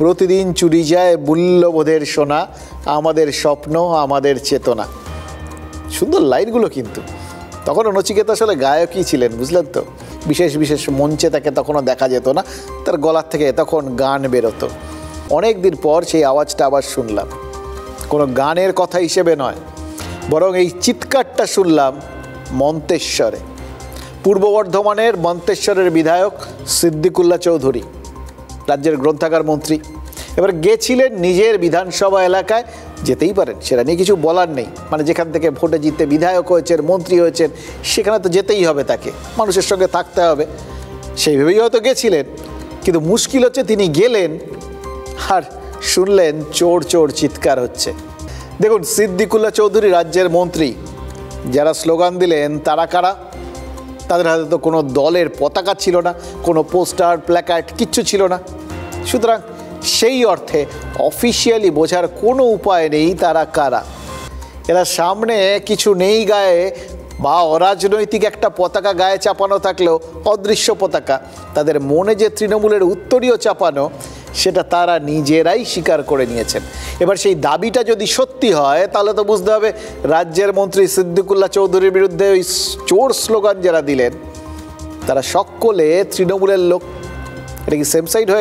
প্রতিদিন চুরি যায় মূল্যবোধের সোনা, আমাদের স্বপ্ন আমাদের চেতনা। সুন্দর লাইনগুলো কিন্তু। তখনও নচিকেতা আসলে গায়কই ছিলেন, বুঝলেন তো। বিশেষ বিশেষ মঞ্চে তাকে তখনও দেখা যেত না, তার গলার থেকে তখন গান বেরোতো। অনেক দিন পর সেই আওয়াজটা আবার শুনলাম, কোনো গানের কথা হিসেবে নয়, বরং এই চিৎকারটা শুনলাম মন্তেশ্বরে। পূর্ব বর্ধমানের মন্তেশ্বরের বিধায়ক সিদ্দিকুল্লাহ চৌধুরী, রাজ্যের গ্রন্থাগার মন্ত্রী, এবার গেছিলেন নিজের বিধানসভা এলাকায়। যেতেই পারেন, সেটা নিয়ে কিছু বলার নেই। মানে যেখান থেকে ভোটে জিতে বিধায়ক হয়েছেন, মন্ত্রী হয়েছেন, সেখানে তো যেতেই হবে, তাকে মানুষের সঙ্গে থাকতে হবে, সেইভাবেই হয়তো গেছিলেন। কিন্তু মুশকিল হচ্ছে তিনি গেলেন আর শুনলেন চোর চোর চিৎকার হচ্ছে। দেখুন, সিদ্দিকুল্লাহ চৌধুরী রাজ্যের মন্ত্রী, যারা স্লোগান দিলেন তারা কারা? তাদের হাতে তো কোনো দলের পতাকা ছিল না, কোনো পোস্টার প্ল্যাকার্ড কিচ্ছু ছিল না। সুতরাং সেই অর্থে অফিসিয়ালি বোঝার কোনো উপায় নেই তারা কারা। এরা সামনে কিছু নেই গায়ে, বা অরাজনৈতিক একটা পতাকা গায়ে চাপানো থাকলেও অদৃশ্য পতাকা, তাদের মনে যে তৃণমূলের উত্তরীয় চাপানো, সেটা তারা নিজেরাই স্বীকার করে নিয়েছেন। এবার সেই দাবিটা যদি সত্যি হয়, তাহলে তো বুঝতে হবে রাজ্যের মন্ত্রী সিদ্দিকুল্লাহ চৌধুরীর বিরুদ্ধে ওই চোর স্লোগান যারা দিলেন, তারা সকলে তৃণমূলের লোক। এটা কি সেম সাইড হয়ে গেল?